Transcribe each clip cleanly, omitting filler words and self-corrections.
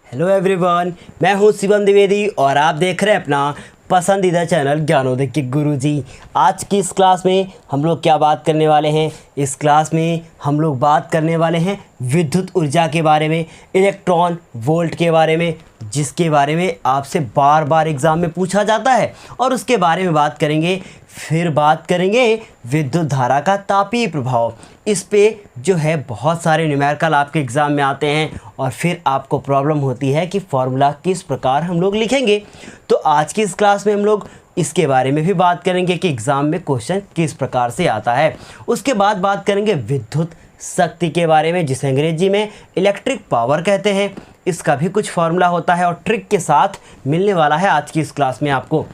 Hello everyone, मैं हूं शिवम द्विवेदी और आप देख रहे हैं अपना पसंदीदा चैनल ज्ञानोदय के गुरुजी। आज की इस क्लास में हम लोग क्या बात करने वाले हैं? इस क्लास में हम लोग बात करने वाले हैं विद्युत ऊर्जा के बारे में, इलेक्ट्रॉन वोल्ट के बारे में, जिसके बारे में आपसे बार बार एग्ज़ाम में पूछा जाता है। और उसके बारे में बात करेंगे। फिर बात करेंगे विद्युत धारा का तापीय प्रभाव। इस पे जो है बहुत सारे न्यूमेरिकल आपके एग्ज़ाम में आते हैं और फिर आपको प्रॉब्लम होती है कि फॉर्मूला किस प्रकार हम लोग लिखेंगे। तो आज की इस क्लास में हम लोग इसके बारे में भी बात करेंगे कि एग्ज़ाम में क्वेश्चन किस प्रकार से आता है। उसके बाद बात करेंगे विद्युत शक्ति के बारे में, जिसे अंग्रेजी में इलेक्ट्रिक पावर कहते हैं। इसका भी कुछ फार्मूला होता है और ट्रिक के साथ मिलने वाला है आज की इस क्लास में आपको।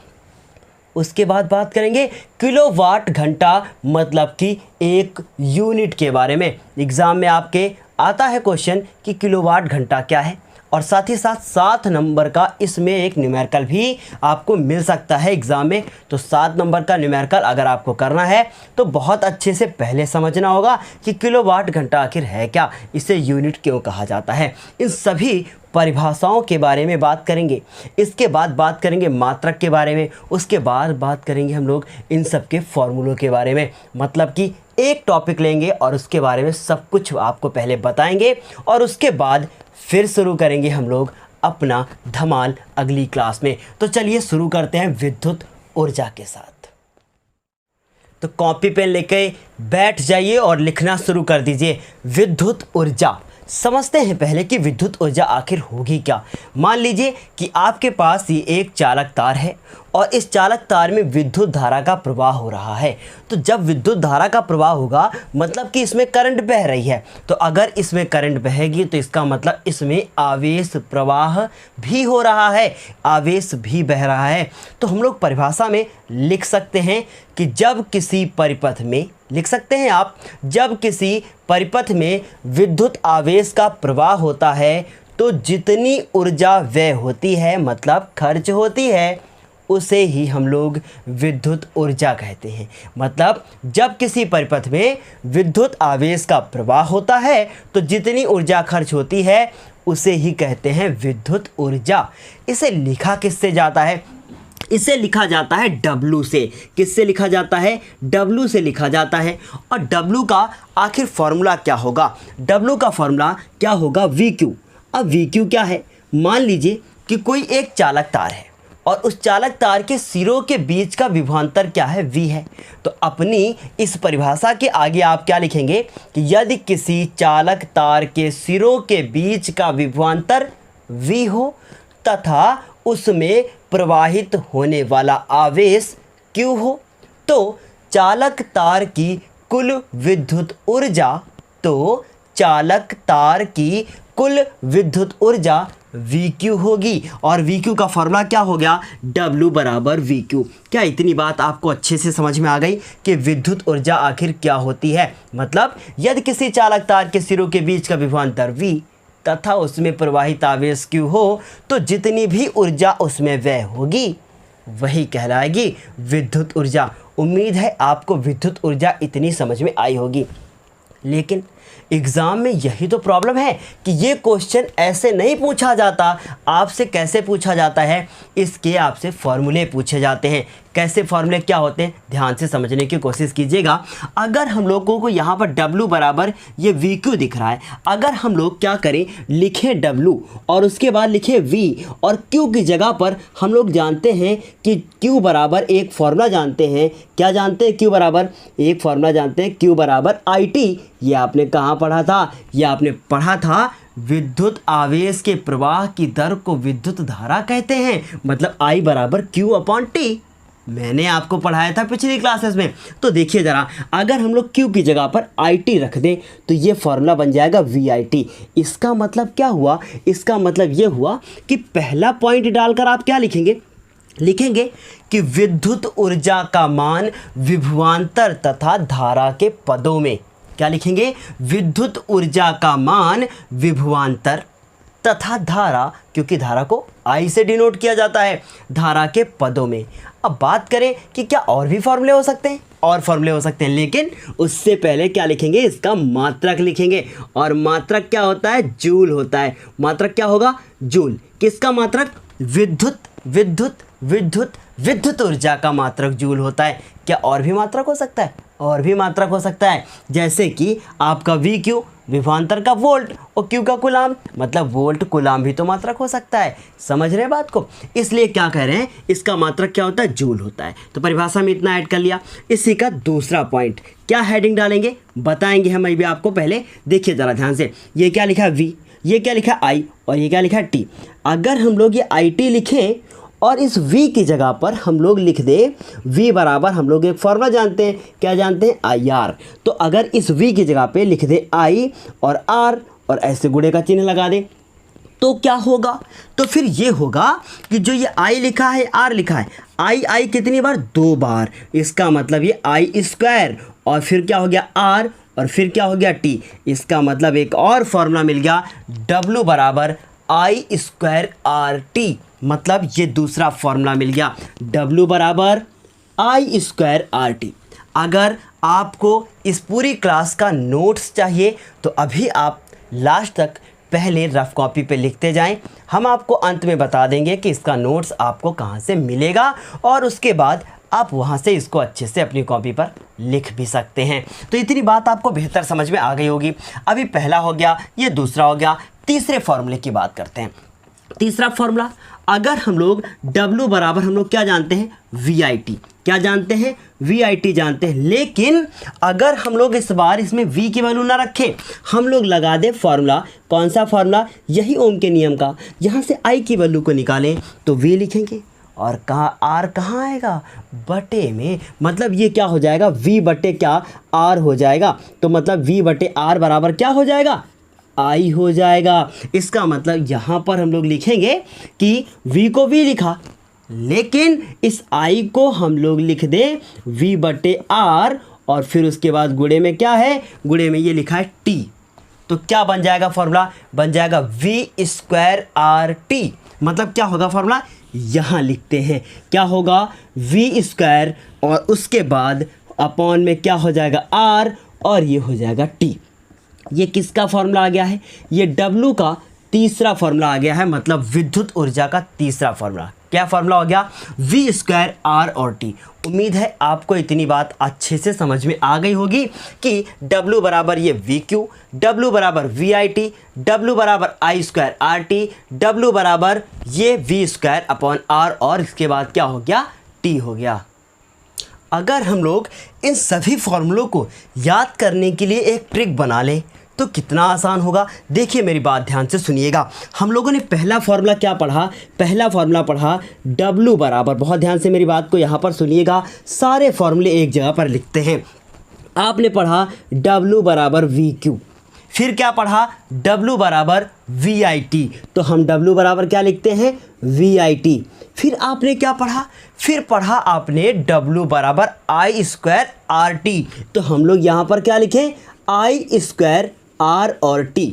उसके बाद बात करेंगे किलोवाट घंटा मतलब कि एक यूनिट के बारे में। एग्ज़ाम में आपके आता है क्वेश्चन कि किलोवाट घंटा क्या है, और साथ ही साथ 7 नंबर का इसमें एक न्यूमेरिकल भी आपको मिल सकता है एग्ज़ाम में। तो 7 नंबर का न्यूमेरिकल अगर आपको करना है तो बहुत अच्छे से पहले समझना होगा कि किलोवाट घंटा आखिर है क्या, इसे यूनिट क्यों कहा जाता है। इन सभी परिभाषाओं के बारे में बात करेंगे। इसके बाद बात करेंगे मात्रक के बारे में। उसके बाद बात करेंगे हम लोग इन सब के फॉर्मूलों के बारे में। मतलब कि एक टॉपिक लेंगे और उसके बारे में सब कुछ आपको पहले बताएंगे और उसके बाद फिर शुरू करेंगे हम लोग अपना धमाल अगली क्लास में। तो चलिए शुरू करते हैं विद्युत ऊर्जा के साथ। तो कॉपी पेन लेके बैठ जाइए और लिखना शुरू कर दीजिए। विद्युत ऊर्जा समझते हैं पहले कि विद्युत ऊर्जा आखिर होगी क्या। मान लीजिए कि आपके पास ये एक चालक तार है और इस चालक तार में विद्युत धारा का प्रवाह हो रहा है। तो जब विद्युत धारा का प्रवाह होगा मतलब कि इसमें करंट बह रही है। तो अगर इसमें करंट बहेगी तो इसका मतलब इसमें आवेश प्रवाह भी हो रहा है, आवेश भी बह रहा है। तो हम लोग परिभाषा में लिख सकते हैं कि जब किसी परिपथ में, लिख सकते हैं आप, जब किसी परिपथ में विद्युत आवेश का प्रवाह होता है तो जितनी ऊर्जा व्यय होती है मतलब खर्च होती है, उसे ही हम लोग विद्युत ऊर्जा कहते हैं। मतलब जब किसी परिपथ में विद्युत आवेश का प्रवाह होता है तो जितनी ऊर्जा खर्च होती है उसे ही कहते हैं विद्युत ऊर्जा। इसे लिखा किससे जाता है? इसे लिखा जाता है W से। किससे लिखा जाता है? W से लिखा जाता है। और W का आखिर फॉर्मूला क्या होगा? W का फॉर्मूला क्या होगा? VQ। अब VQ क्या है? मान लीजिए कि कोई एक चालक तार है और उस चालक तार के सिरों के बीच का विभवांतर क्या है? V है। तो अपनी इस परिभाषा के आगे आप क्या लिखेंगे कि यदि किसी चालक तार के सिरों के बीच का विभवांतर V हो तथा उसमें प्रवाहित होने वाला आवेश Q हो, तो चालक तार की कुल विद्युत ऊर्जा, तो चालक तार की कुल विद्युत ऊर्जा VQ होगी। और VQ का फॉर्मूला क्या हो गया? W बराबर VQ। क्या इतनी बात आपको अच्छे से समझ में आ गई कि विद्युत ऊर्जा आखिर क्या होती है? मतलब यदि किसी चालक तार के सिरों के बीच का विभवांतर V तथा उसमें प्रवाहित आवेश Q हो तो जितनी भी ऊर्जा उसमें व्यय होगी वही कहलाएगी विद्युत ऊर्जा। उम्मीद है आपको विद्युत ऊर्जा इतनी समझ में आई होगी। लेकिन एग्ज़ाम में यही तो प्रॉब्लम है कि ये क्वेश्चन ऐसे नहीं पूछा जाता। आपसे कैसे पूछा जाता है? इसके आपसे फॉर्मूले पूछे जाते हैं। कैसे फॉर्मूले क्या होते हैं ध्यान से समझने की कोशिश कीजिएगा। अगर हम लोगों को यहाँ पर W बराबर ये VQ दिख रहा है, अगर हम लोग क्या करें, लिखें W और उसके बाद लिखें V और Q की जगह पर हम लोग जानते हैं कि Q बराबर एक फॉर्मूला जानते हैं। क्या जानते हैं? Q बराबर एक फॉर्मूला जानते हैं, Q बराबर IT। ये आपने कहाँ पढ़ा था? ये आपने पढ़ा था विद्युत आवेश के प्रवाह की दर को विद्युत धारा कहते हैं। मतलब I बराबर Q/T। मैंने आपको पढ़ाया था पिछली क्लासेस में। तो देखिए ज़रा, अगर हम लोग Q की जगह पर IT रख दें तो ये फॉर्मूला बन जाएगा VIT। इसका मतलब क्या हुआ? इसका मतलब ये हुआ कि पहला पॉइंट डालकर आप क्या लिखेंगे? लिखेंगे कि विद्युत ऊर्जा का मान विभवांतर तथा धारा के पदों में। क्या लिखेंगे? विद्युत ऊर्जा का मान विभवांतर तथा धारा, क्योंकि धारा को I से डिनोट किया जाता है, धारा के पदों में। अब बात करें कि क्या और भी फॉर्मूले हो सकते हैं, और फॉर्मूले हो सकते हैं, लेकिन उससे पहले क्या लिखेंगे, इसका मात्रक लिखेंगे। और मात्रक क्या होता है, जूल होता है। मात्रक क्या होगा, जूल। किसका मात्रक, विद्युत विद्युत विद्युत विद्युत ऊर्जा का मात्रक जूल होता है। क्या और भी मात्रक हो सकता है, और भी मात्रक हो सकता है, जैसे कि आपका वी क्यू विभवांतर का वोल्ट और क्यू का कुलाम, मतलब वोल्ट कुलाम भी तो मात्रक हो सकता है। समझ रहे हैं बात को, इसलिए क्या कह रहे हैं, इसका मात्रक क्या होता है, जूल होता है। तो परिभाषा में इतना ऐड कर लिया। इसी का दूसरा पॉइंट, क्या हेडिंग डालेंगे बताएंगे हम अभी आपको। पहले देखिए ज़रा ध्यान से, ये क्या लिखा है वी, ये क्या लिखा है आई, और ये क्या लिखा है टी। अगर हम लोग ये आई टी लिखें और इस v की जगह पर हम लोग लिख दें v बराबर, हम लोग एक फॉर्मूला जानते हैं, क्या जानते हैं, आई आर। तो अगर इस v की जगह पे लिख दें i और r और ऐसे गुणे का चिन्ह लगा दें तो क्या होगा, तो फिर ये होगा कि जो ये i लिखा है, r लिखा है, i कितनी बार, 2 बार। इसका मतलब ये आई स्क्वायर और फिर क्या हो गया r और फिर क्या हो गया t। इसका मतलब एक और फॉर्मूला मिल गया, w बराबर आई स्क्वायर आर टी। मतलब ये दूसरा फॉर्मूला मिल गया, W बराबर आई स्क्वायर आर टी। अगर आपको इस पूरी क्लास का नोट्स चाहिए तो अभी आप लास्ट तक पहले रफ कॉपी पे लिखते जाएं। हम आपको अंत में बता देंगे कि इसका नोट्स आपको कहाँ से मिलेगा, और उसके बाद आप वहाँ से इसको अच्छे से अपनी कॉपी पर लिख भी सकते हैं। तो इतनी बात आपको बेहतर समझ में आ गई होगी। अभी पहला हो गया, ये दूसरा हो गया। तीसरे फॉर्मूले की बात करते हैं। तीसरा फॉर्मूला, अगर हम लोग W बराबर हम लोग क्या जानते हैं, VIT। क्या जानते हैं, VIT जानते हैं। लेकिन अगर हम लोग इस बार इसमें V की वैल्यू ना रखें, हम लोग लगा दें फॉर्मूला, कौन सा फॉर्मूला, यही ओम के नियम का। यहाँ से I की वैल्यू को निकालें तो V लिखेंगे और कहाँ R कहाँ आएगा, बटे में। मतलब ये क्या हो जाएगा, V बटे क्या, R हो जाएगा। तो मतलब V बटे R बराबर क्या हो जाएगा, आई हो जाएगा। इसका मतलब यहाँ पर हम लोग लिखेंगे कि v को v लिखा, लेकिन इस i को हम लोग लिख दें v बटे r, और फिर उसके बाद गुणे में क्या है, गुणे में ये लिखा है t। तो क्या बन जाएगा फॉर्मूला, बन जाएगा v स्क्वायर आर टी। मतलब क्या होगा फॉर्मूला, यहाँ लिखते हैं क्या होगा, v स्क्वायर और उसके बाद अपॉन में क्या हो जाएगा r, और ये हो जाएगा t। ये किसका फॉर्मूला आ गया है, ये W का तीसरा फॉर्मूला आ गया है, मतलब विद्युत ऊर्जा का तीसरा फॉर्मूला। क्या फॉर्मूला हो गया, V स्क्वायर R और T। उम्मीद है आपको इतनी बात अच्छे से समझ में आ गई होगी कि W बराबर ये VQ, W बराबर VIT, W बराबर I स्क्वायर RT, W बराबर ये V स्क्वायर अपॉन R, और इसके बाद क्या हो गया, T हो गया। अगर हम लोग इन सभी फॉर्मूलों को याद करने के लिए एक ट्रिक बना लें तो कितना आसान होगा। देखिए मेरी बात ध्यान से सुनिएगा। हम लोगों ने पहला फॉर्मूला क्या पढ़ा, पहला फॉर्मूला पढ़ा W बराबर, बहुत ध्यान से मेरी बात को यहाँ पर सुनिएगा, सारे फॉर्मूले एक जगह पर लिखते हैं। आपने पढ़ा W बराबर VQ, फिर क्या पढ़ा, W बराबर VIT। तो हम W बराबर क्या लिखते हैं, VIT। फिर आपने क्या पढ़ा, फिर पढ़ा आपने W बराबर I स्क्वायर RT। तो हम लोग यहाँ पर क्या लिखें, I स्क्वायर R और T।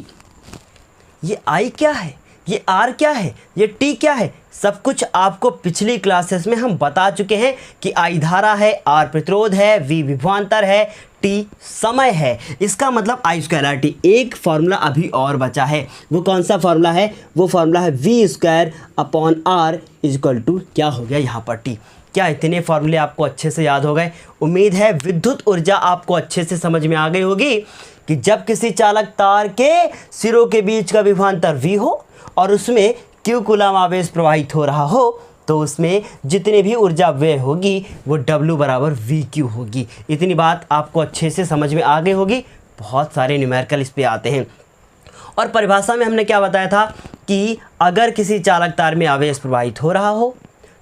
ये I क्या है, ये R क्या है, ये T क्या है, सब कुछ आपको पिछली क्लासेस में हम बता चुके हैं कि I धारा है, R प्रतिरोध है, V विभवांतर है, T समय है। इसका मतलब I स्क्वायर आर टी। एक फार्मूला अभी और बचा है, वो कौन सा फार्मूला है, वो फार्मूला है V square upon R is equal to क्या हो गया यहाँ पर T। क्या इतने फार्मूले आपको अच्छे से याद हो गए। उम्मीद है विद्युत ऊर्जा आपको अच्छे से समझ में आ गई होगी कि जब किसी चालक तार के सिरों के बीच का विभवांतर V हो और उसमें Q कूलम आवेश प्रवाहित हो रहा हो तो उसमें जितनी भी ऊर्जा व्यय होगी वो W बराबर VQ होगी। इतनी बात आपको अच्छे से समझ में आ गई होगी। बहुत सारे न्यूमेरिकल इस पे आते हैं और परिभाषा में हमने क्या बताया था कि अगर किसी चालक तार में आवेश प्रवाहित हो रहा हो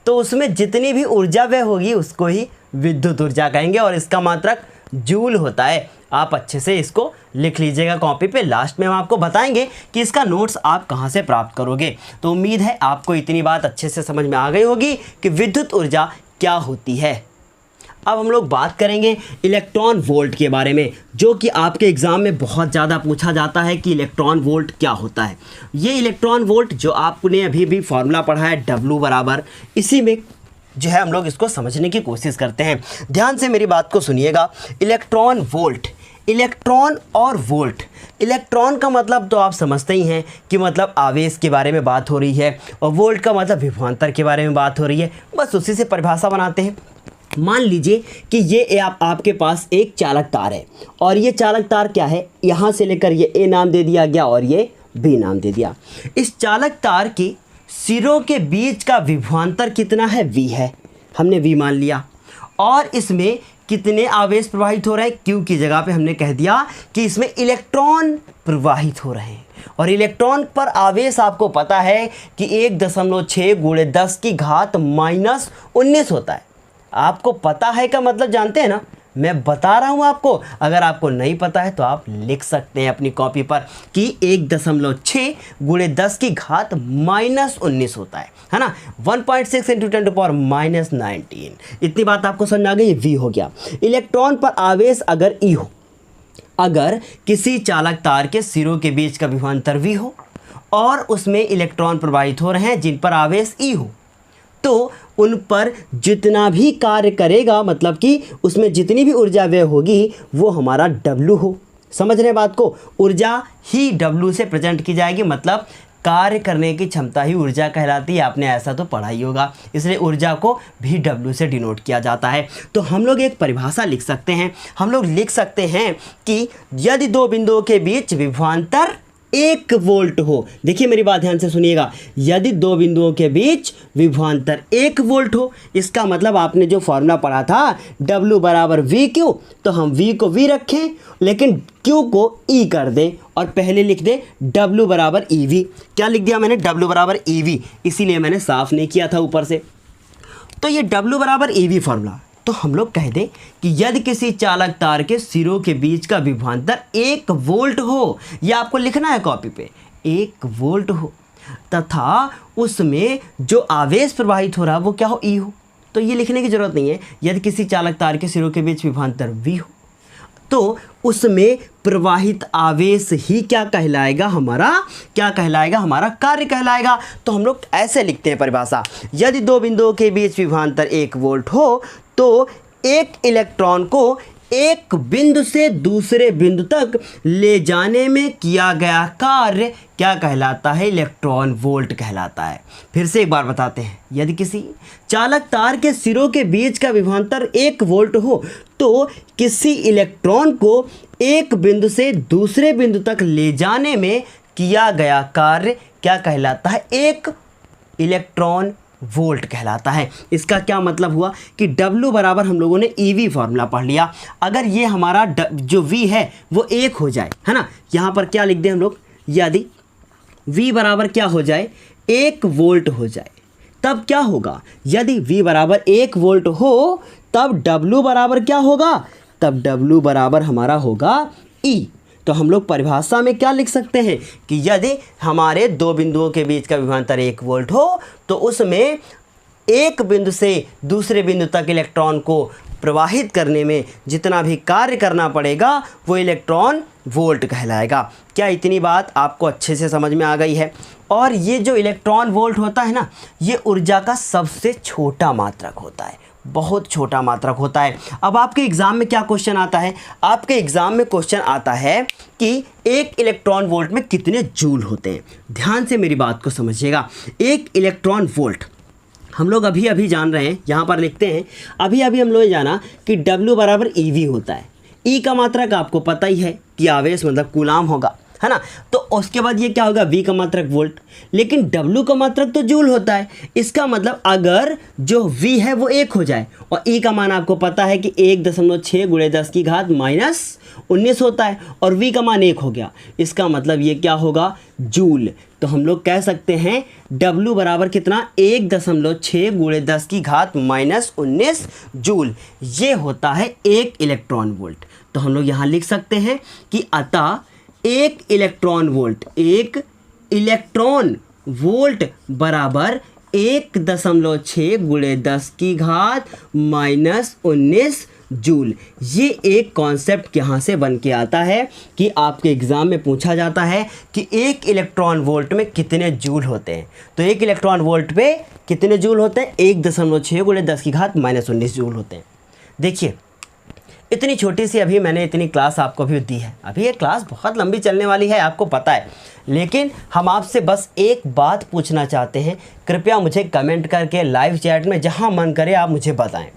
तो उसमें जितनी भी ऊर्जा व्यय होगी उसको ही विद्युत ऊर्जा कहेंगे और इसका मात्रक जूल होता है। आप अच्छे से इसको लिख लीजिएगा कॉपी पे। लास्ट में हम आपको बताएंगे कि इसका नोट्स आप कहाँ से प्राप्त करोगे। तो उम्मीद है आपको इतनी बात अच्छे से समझ में आ गई होगी कि विद्युत ऊर्जा क्या होती है। अब हम लोग बात करेंगे इलेक्ट्रॉन वोल्ट के बारे में, जो कि आपके एग्ज़ाम में बहुत ज़्यादा पूछा जाता है कि इलेक्ट्रॉन वोल्ट क्या होता है। ये इलेक्ट्रॉन वोल्ट जो आपने अभी भी फॉर्मूला पढ़ा है W बराबर, इसी में जो है हम लोग इसको समझने की कोशिश करते हैं। ध्यान से मेरी बात को सुनिएगा। इलेक्ट्रॉन वोल्ट, इलेक्ट्रॉन और वोल्ट। इलेक्ट्रॉन का मतलब तो आप समझते ही हैं कि मतलब आवेश के बारे में बात हो रही है, और वोल्ट का मतलब विभवांतर के बारे में बात हो रही है। बस उसी से परिभाषा बनाते हैं। मान लीजिए कि ये आपके पास एक चालक तार है, और ये चालक तार क्या है, यहाँ से लेकर ये ए नाम दे दिया गया और ये बी नाम दे दिया। इस चालक तार के सिरों के बीच का विभवांतर कितना है, वी है, हमने वी मान लिया। और इसमें कितने आवेश प्रवाहित हो रहे हैं, क्यू की जगह पे हमने कह दिया कि इसमें इलेक्ट्रॉन प्रवाहित हो रहे हैं। और इलेक्ट्रॉन पर आवेश आपको पता है कि 1.6 × 10⁻⁻19 होता है। आपको पता है का मतलब जानते हैं ना, मैं बता रहा हूँ आपको। अगर आपको नहीं पता है तो आप लिख सकते हैं अपनी कॉपी पर कि 1.6 × 10⁻⁻19 होता है ना। 1.6 × 10⁻⁻19। इतनी बात आपको समझ आ गई, ये वी हो गया। इलेक्ट्रॉन पर आवेश अगर ई हो, अगर किसी चालक तार के सिरों के बीच का विभवांतर वी हो और उसमें इलेक्ट्रॉन प्रवाहित हो रहे हैं जिन पर आवेश ई हो, तो उन पर जितना भी कार्य करेगा, मतलब कि उसमें जितनी भी ऊर्जा व्यय होगी वो हमारा W हो। समझ रहे बात को, ऊर्जा ही W से प्रेजेंट की जाएगी, मतलब कार्य करने की क्षमता ही ऊर्जा कहलाती है। आपने ऐसा तो पढ़ा ही होगा, इसलिए ऊर्जा को भी W से डिनोट किया जाता है। तो हम लोग एक परिभाषा लिख सकते हैं। हम लोग लिख सकते हैं कि यदि दो बिंदुओं के बीच विभवांतर 1 वोल्ट हो, देखिए मेरी बात ध्यान से सुनिएगा, यदि दो बिंदुओं के बीच विभवांतर 1 वोल्ट हो, इसका मतलब आपने जो फॉर्मूला पढ़ा था W = VQ, तो हम V को V रखें लेकिन Q को E कर दें और पहले लिख दें W = EV। क्या लिख दिया मैंने, W = EV, इसीलिए मैंने साफ नहीं किया था ऊपर से। तो ये W = EV फॉर्मूला, तो हम लोग कह दें कि यदि किसी चालक तार के सिरों के बीच का विभवांतर 1 वोल्ट हो, यह आपको लिखना है कॉपी पे, 1 वोल्ट हो, तथा उसमें जो आवेश प्रवाहित हो रहा है वो क्या हो, ई हो। तो ये लिखने की जरूरत नहीं है। यदि किसी चालक तार के सिरों के बीच विभवांतर वी हो, तो उसमें प्रवाहित आवेश ही क्या कहलाएगा, हमारा क्या कहलाएगा, हमारा कार्य कहलाएगा। तो हम लोग ऐसे लिखते हैं परिभाषा, यदि दो बिंदुओं के बीच विभवांतर 1 वोल्ट हो तो एक इलेक्ट्रॉन को एक बिंदु से दूसरे बिंदु तक ले जाने में किया गया कार्य क्या कहलाता है, इलेक्ट्रॉन वोल्ट कहलाता है। फिर से एक बार बताते हैं, यदि किसी चालक तार के सिरों के बीच का विभवांतर 1 वोल्ट हो तो किसी इलेक्ट्रॉन को एक बिंदु से दूसरे बिंदु तक ले जाने में किया गया कार्य क्या कहलाता है, एक इलेक्ट्रॉन वोल्ट कहलाता है। इसका क्या मतलब हुआ कि W = हम लोगों ने EV फॉर्मूला पढ़ लिया। अगर ये हमारा जो V है वो 1 हो जाए, है ना, यहाँ पर क्या लिख दें हम लोग, यदि V = क्या हो जाए, 1 वोल्ट हो जाए, तब क्या होगा, यदि V = 1 वोल्ट हो तब W = क्या होगा, तब W = हमारा होगा E। तो हम लोग परिभाषा में क्या लिख सकते हैं कि यदि हमारे दो बिंदुओं के बीच का विभवांतर 1 वोल्ट हो तो उसमें एक बिंदु से दूसरे बिंदु तक इलेक्ट्रॉन को प्रवाहित करने में जितना भी कार्य करना पड़ेगा वो इलेक्ट्रॉन वोल्ट कहलाएगा। क्या इतनी बात आपको अच्छे से समझ में आ गई है? और ये जो इलेक्ट्रॉन वोल्ट होता है ना, ये ऊर्जा का सबसे छोटा मात्रक होता है, बहुत छोटा मात्रक होता है। अब आपके एग्ज़ाम में क्या क्वेश्चन आता है, आपके एग्ज़ाम में क्वेश्चन आता है कि एक इलेक्ट्रॉन वोल्ट में कितने जूल होते हैं। ध्यान से मेरी बात को समझिएगा, एक इलेक्ट्रॉन वोल्ट हम लोग अभी अभी जान रहे हैं, यहाँ पर लिखते हैं, अभी अभी हम लोग जाना कि W = EV होता है। E का मात्रक आपको पता ही है कि आवेश मतलब कूलाम होगा, है ना। तो उसके बाद ये क्या होगा, V का मात्रक वोल्ट, लेकिन W का मात्रक तो जूल होता है। इसका मतलब अगर जो V है वो 1 हो जाए और E का मान आपको पता है कि 1.6 × 10⁻19 होता है और V का मान 1 हो गया, इसका मतलब ये क्या होगा, जूल। तो हम लोग कह सकते हैं W = कितना, 1.6 × 10⁻19 जूल। ये होता है एक इलेक्ट्रॉन वोल्ट। तो हम लोग यहाँ लिख सकते हैं कि अतः एक इलेक्ट्रॉन वोल्ट, एक इलेक्ट्रॉन वोल्ट बराबर 1.6 × 10⁻19 जूल। ये एक कॉन्सेप्ट यहाँ से बन के आता है कि आपके एग्ज़ाम में पूछा जाता है कि 1 इलेक्ट्रॉन वोल्ट में कितने जूल होते हैं। तो 1 इलेक्ट्रॉन वोल्ट पे कितने जूल होते हैं? 1.6 × 10⁻⁻19 जूल होते हैं। देखिए इतनी छोटी सी अभी मैंने इतनी क्लास आपको अभी दी है, अभी ये क्लास बहुत लंबी चलने वाली है आपको पता है, लेकिन हम आपसे बस एक बात पूछना चाहते हैं। कृपया मुझे कमेंट करके लाइव चैट में जहां मन करे आप मुझे बताएं,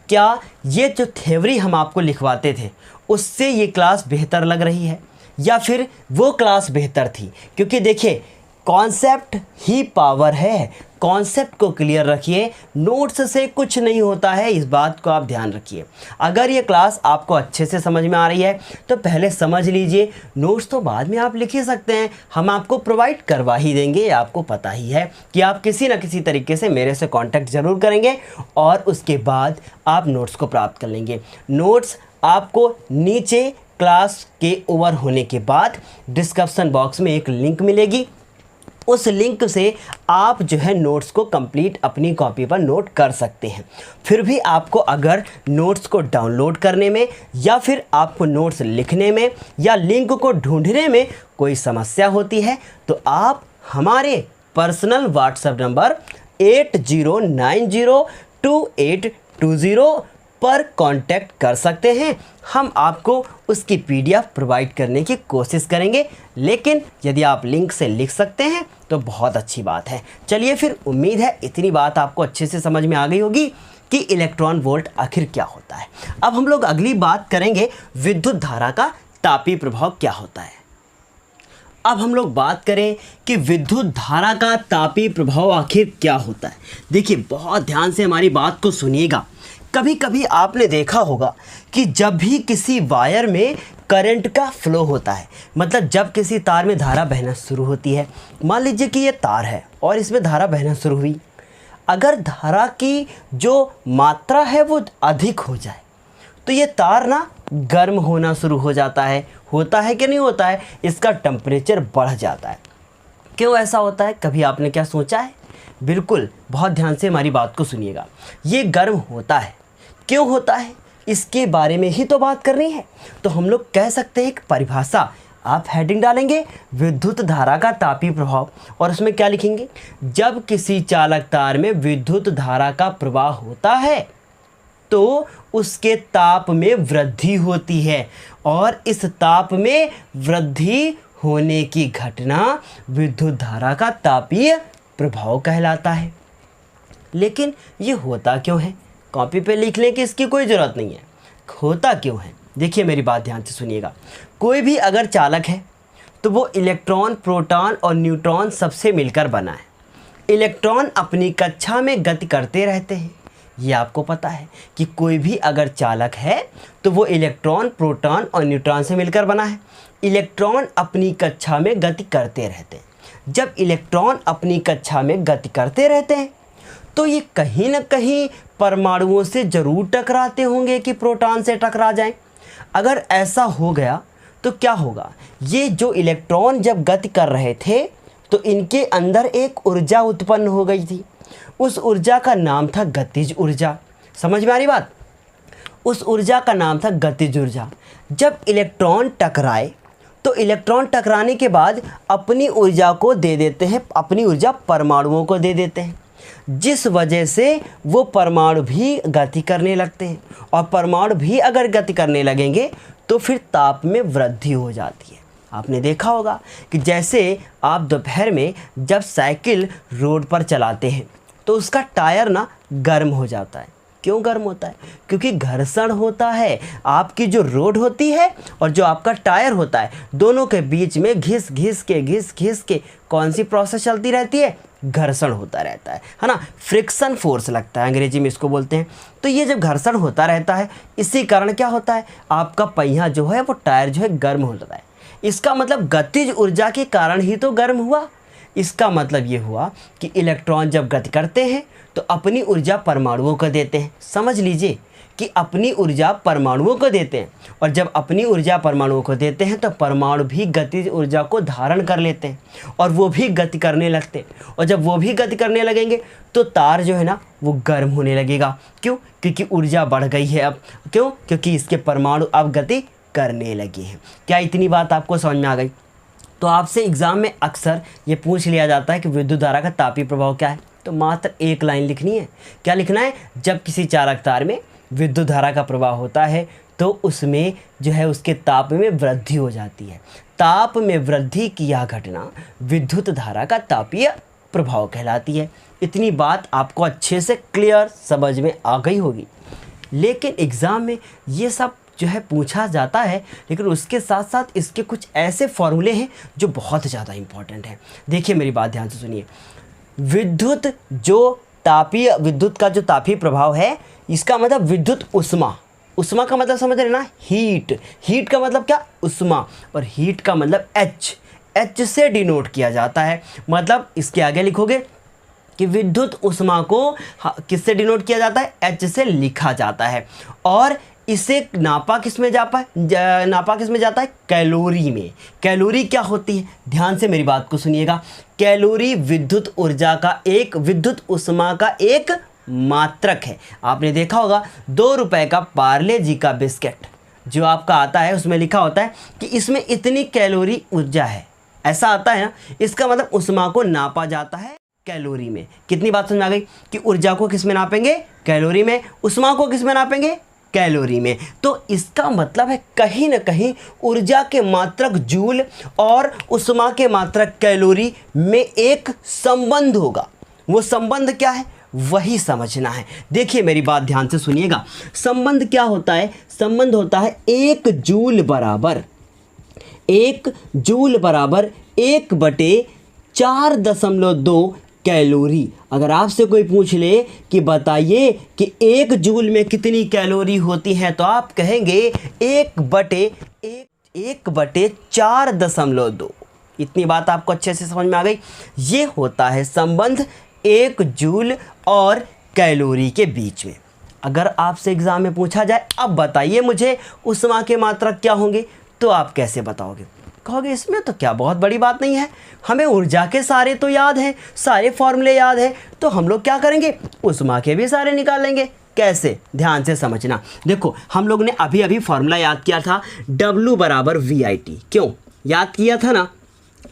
क्या ये जो थ्योरी हम आपको लिखवाते थे उससे ये क्लास बेहतर लग रही है या फिर वो क्लास बेहतर थी? क्योंकि देखिए कॉन्सेप्ट ही पावर है, कॉन्सेप्ट को क्लियर रखिए, नोट्स से कुछ नहीं होता है, इस बात को आप ध्यान रखिए। अगर ये क्लास आपको अच्छे से समझ में आ रही है तो पहले समझ लीजिए, नोट्स तो बाद में आप लिख ही सकते हैं, हम आपको प्रोवाइड करवा ही देंगे। आपको पता ही है कि आप किसी न किसी तरीके से मेरे से कांटेक्ट ज़रूर करेंगे और उसके बाद आप नोट्स को प्राप्त कर लेंगे। नोट्स आपको नीचे क्लास के ओवर होने के बाद डिस्क्रिप्शन बॉक्स में एक लिंक मिलेगी, उस लिंक से आप जो है नोट्स को कंप्लीट अपनी कॉपी पर नोट कर सकते हैं। फिर भी आपको अगर नोट्स को डाउनलोड करने में या फिर आपको नोट्स लिखने में या लिंक को ढूंढने में कोई समस्या होती है तो आप हमारे पर्सनल व्हाट्सएप नंबर 80902820 पर कांटेक्ट कर सकते हैं। हम आपको उसकी PDF प्रोवाइड करने की कोशिश करेंगे, लेकिन यदि आप लिंक से लिख सकते हैं तो बहुत अच्छी बात है। चलिए फिर, उम्मीद है इतनी बात आपको अच्छे से समझ में आ गई होगी कि इलेक्ट्रॉन वोल्ट आखिर क्या होता है। अब हम लोग अगली बात करेंगे विद्युत धारा का तापीय प्रभाव क्या होता है। अब हम लोग बात करें कि विद्युत धारा का तापीय प्रभाव आखिर क्या होता है। देखिए बहुत ध्यान से हमारी बात को सुनिएगा। कभी कभी आपने देखा होगा कि जब भी किसी वायर में करंट का फ्लो होता है, मतलब जब किसी तार में धारा बहना शुरू होती है, मान लीजिए कि ये तार है और इसमें धारा बहना शुरू हुई, अगर धारा की जो मात्रा है वो अधिक हो जाए तो ये तार ना गर्म होना शुरू हो जाता है। होता है कि नहीं होता है? इसका टेम्परेचर बढ़ जाता है। क्यों ऐसा होता है? कभी आपने क्या सोचा है? बिल्कुल, बहुत ध्यान से हमारी बात को सुनिएगा। ये गर्म होता है, क्यों होता है इसके बारे में ही तो बात करनी है। तो हम लोग कह सकते हैं एक परिभाषा, आप हेडिंग डालेंगे विद्युत धारा का तापीय प्रभाव और उसमें क्या लिखेंगे? जब किसी चालक तार में विद्युत धारा का प्रवाह होता है तो उसके ताप में वृद्धि होती है और इस ताप में वृद्धि होने की घटना विद्युत धारा का तापीय प्रभाव कहलाता है। लेकिन ये होता क्यों है? कॉपी पे लिख लें कि इसकी कोई ज़रूरत नहीं है। होता क्यों है? देखिए मेरी बात ध्यान से सुनिएगा। कोई भी अगर चालक है तो वो इलेक्ट्रॉन, प्रोटॉन और न्यूट्रॉन सबसे मिलकर बना है। इलेक्ट्रॉन अपनी कक्षा में गति करते रहते हैं, ये आपको पता है कि कोई भी अगर चालक है तो वो इलेक्ट्रॉन, प्रोटॉन और न्यूट्रॉन से मिलकर बना है। इलेक्ट्रॉन अपनी कक्षा में गति करते रहते हैं। जब इलेक्ट्रॉन अपनी कक्षा में गति करते रहते हैं तो ये कहीं ना कहीं परमाणुओं से ज़रूर टकराते होंगे कि प्रोटॉन से टकरा जाएं। अगर ऐसा हो गया तो क्या होगा? ये जो इलेक्ट्रॉन जब गति कर रहे थे तो इनके अंदर एक ऊर्जा उत्पन्न हो गई थी। उस ऊर्जा का नाम था गतिज ऊर्जा। समझ में आ रही बात? उस ऊर्जा का नाम था गतिज ऊर्जा। जब इलेक्ट्रॉन टकराए तो इलेक्ट्रॉन टकराने के बाद अपनी ऊर्जा को दे देते हैं, अपनी ऊर्जा परमाणुओं को दे देते हैं, जिस वजह से वो परमाणु भी गति करने लगते हैं। और परमाणु भी अगर गति करने लगेंगे तो फिर ताप में वृद्धि हो जाती है। आपने देखा होगा कि जैसे आप दोपहर में जब साइकिल रोड पर चलाते हैं तो उसका टायर ना गर्म हो जाता है। क्यों गर्म होता है? क्योंकि घर्षण होता है। आपकी जो रोड होती है और जो आपका टायर होता है, दोनों के बीच में घिस घिस के कौन सी प्रोसेस चलती रहती है? घर्षण होता रहता है ना। फ्रिक्शन फोर्स लगता है, अंग्रेजी में इसको बोलते हैं। तो ये जब घर्षण होता रहता है, इसी कारण क्या होता है? आपका पहिया जो है वो टायर जो है गर्म हो जाता है। इसका मतलब गतिज ऊर्जा के कारण ही तो गर्म हुआ। इसका मतलब ये हुआ कि इलेक्ट्रॉन जब गति करते हैं तो अपनी ऊर्जा परमाणुओं को देते हैं। समझ लीजिए कि अपनी ऊर्जा परमाणुओं को देते हैं, और जब अपनी ऊर्जा परमाणुओं को देते हैं तो परमाणु भी गतिज ऊर्जा को धारण कर लेते हैं और वो भी गति करने लगते हैं, और जब वो भी गति करने लगेंगे तो तार जो है ना वो गर्म होने लगेगा। क्यों? क्योंकि ऊर्जा बढ़ गई है अब। क्यों? क्योंकि इसके परमाणु अब गति करने लगे हैं। क्या इतनी बात आपको समझ में आ गई? तो आपसे एग्ज़ाम में अक्सर ये पूछ लिया जाता है कि विद्युत धारा का तापीय प्रभाव क्या है, तो मात्र एक लाइन लिखनी है। क्या लिखना है? जब किसी चालक तार में विद्युत धारा का प्रवाह होता है तो उसमें जो है उसके ताप में वृद्धि हो जाती है। ताप में वृद्धि की यह घटना विद्युत धारा का तापीय प्रभाव कहलाती है। इतनी बात आपको अच्छे से क्लियर समझ में आ गई होगी। लेकिन एग्ज़ाम में ये सब जो है पूछा जाता है, लेकिन उसके साथ साथ इसके कुछ ऐसे फॉर्मूले हैं जो बहुत ज़्यादा इम्पॉर्टेंट हैं। देखिए मेरी बात ध्यान से सुनिए। विद्युत का जो तापीय प्रभाव है, इसका मतलब विद्युत उष्मा। उष्मा का मतलब समझ रहे ना, हीट। हीट का मतलब क्या? उष्मा। और हीट का मतलब एच से डिनोट किया जाता है। मतलब इसके आगे लिखोगे कि विद्युत उष्मा को किससे डिनोट किया जाता है? एच से लिखा जाता है। और इसे नापा किस में जाता है? कैलोरी में। कैलोरी क्या होती है? ध्यान से मेरी बात को सुनिएगा। कैलोरी विद्युत उष्मा का एक मात्रक है। आपने देखा होगा 2 रुपए का पार्ले जी का बिस्किट जो आपका आता है, उसमें लिखा होता है कि इसमें इतनी कैलोरी ऊर्जा है, ऐसा आता है ना। इसका मतलब उष्मा को नापा जाता है कैलोरी में। कितनी बात समझ आ गई कि ऊर्जा को किस में नापेंगे? कैलोरी में। उष्मा को किस में नापेंगे? कैलोरी में। तो इसका मतलब है कहीं ना कहीं ऊर्जा के मात्रक जूल और उष्मा के मात्रक कैलोरी में एक संबंध होगा। वो संबंध क्या है वही समझना है। देखिए मेरी बात ध्यान से सुनिएगा। संबंध क्या होता है? संबंध होता है 1 जूल बराबर 1/4.2 कैलोरी। अगर आपसे कोई पूछ ले कि बताइए कि 1 जूल में कितनी कैलोरी होती है, तो आप कहेंगे 1/4.2। इतनी बात आपको अच्छे से समझ में आ गई। ये होता है संबंध 1 जूल और कैलोरी के बीच में। अगर आपसे एग्जाम में पूछा जाए अब बताइए मुझे उष्मा के मात्रक क्या होंगे, तो आप कैसे बताओगे? कहोगे इसमें तो क्या बहुत बड़ी बात नहीं है, हमें ऊर्जा के सारे तो याद हैं, सारे फॉर्मूले याद हैं, तो हम लोग क्या करेंगे? उष्मा के भी सारे निकालेंगे। कैसे? ध्यान से समझना। देखो हम लोग ने अभी अभी फॉर्मूला याद किया था W बराबर VIT। क्यों याद किया था ना?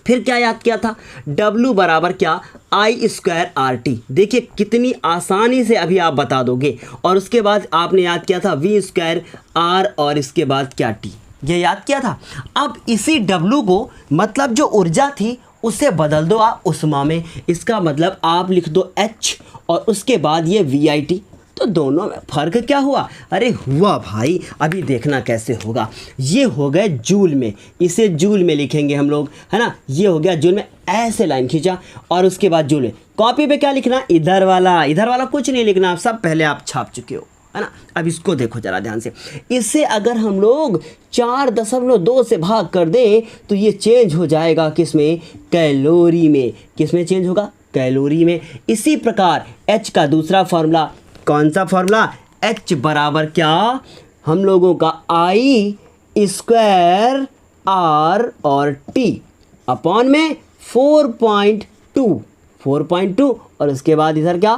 फिर क्या याद किया था? W बराबर क्या? I²RT। देखिए कितनी आसानी से अभी आप बता दोगे। और उसके बाद आपने याद किया था V²R और इसके बाद क्या T, ये याद किया था। अब इसी W को मतलब जो ऊर्जा थी उसे बदल दो आप उष्मा में। इसका मतलब आप लिख दो H और उसके बाद ये VIT। तो दोनों में फ़र्क क्या हुआ? अरे हुआ भाई, अभी देखना कैसे होगा। ये हो गए जूल में, इसे जूल में लिखेंगे हम लोग, है ना। ये हो गया जूल में, ऐसे लाइन खींचा और उसके बाद जूल में। कॉपी पे क्या लिखना? इधर वाला कुछ नहीं लिखना, आप सब पहले आप छाप चुके हो, है ना। अब इसको देखो जरा ध्यान से। इससे अगर हम लोग 4.2 से भाग कर दें तो ये चेंज हो जाएगा किस में? कैलोरी में। किस में चेंज होगा? कैलोरी में। इसी प्रकार H का दूसरा फॉर्मूला, कौन सा फॉर्मूला? H बराबर क्या? हम लोगों का I² R और T अपॉन में 4.2 और उसके बाद इधर क्या?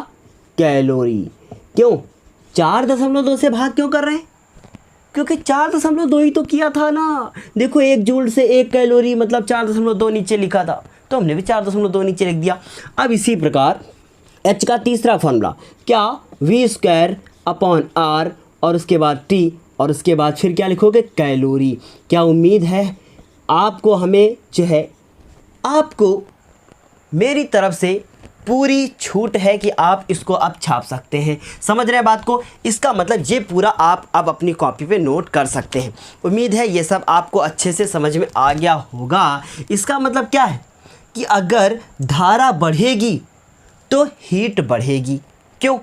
कैलोरी। क्यों 4.2 से भाग क्यों कर रहे हैं? क्योंकि 4.2 ही तो किया था ना। देखो 1 जूल से 1 कैलोरी मतलब 4.2 नीचे लिखा था, तो हमने भी 4.2 नीचे लिख दिया। अब इसी प्रकार H का तीसरा फॉर्मूला क्या? V² अपॉन R और उसके बाद T और उसके बाद फिर क्या लिखोगे? कैलोरी। क्या उम्मीद है आपको, हमें जो है आपको मेरी तरफ से पूरी छूट है कि आप इसको अब छाप सकते हैं। समझ रहे हैं बात को? इसका मतलब ये पूरा आप अब अपनी कॉपी पे नोट कर सकते हैं। उम्मीद है ये सब आपको अच्छे से समझ में आ गया होगा। इसका मतलब क्या है कि अगर धारा बढ़ेगी तो हीट बढ़ेगी। क्यों?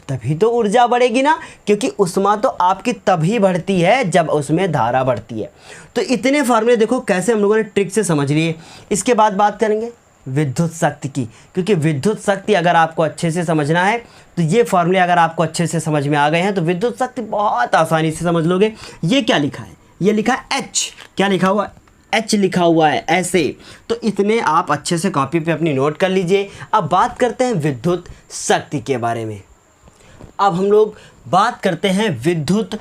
तभी तो ऊर्जा बढ़ेगी ना, क्योंकि उष्मा तो आपकी तभी बढ़ती है जब उसमें धारा बढ़ती है। तो इतने फार्मूले देखो कैसे हम लोगों ने ट्रिक से समझ लिए। इसके बाद बात करेंगे विद्युत शक्ति की, क्योंकि विद्युत शक्ति अगर आपको अच्छे से समझना है तो ये फॉर्मूले अगर आपको अच्छे से समझ में आ गए हैं तो विद्युत शक्ति बहुत आसानी से समझ लोगे। ये क्या लिखा है, ये लिखा है एच, क्या लिखा हुआ है, एच लिखा हुआ है ऐसे। तो इतने आप अच्छे से कॉपी पे अपनी नोट कर लीजिए। अब बात करते हैं विद्युत शक्ति के बारे में। अब हम लोग बात करते हैं विद्युत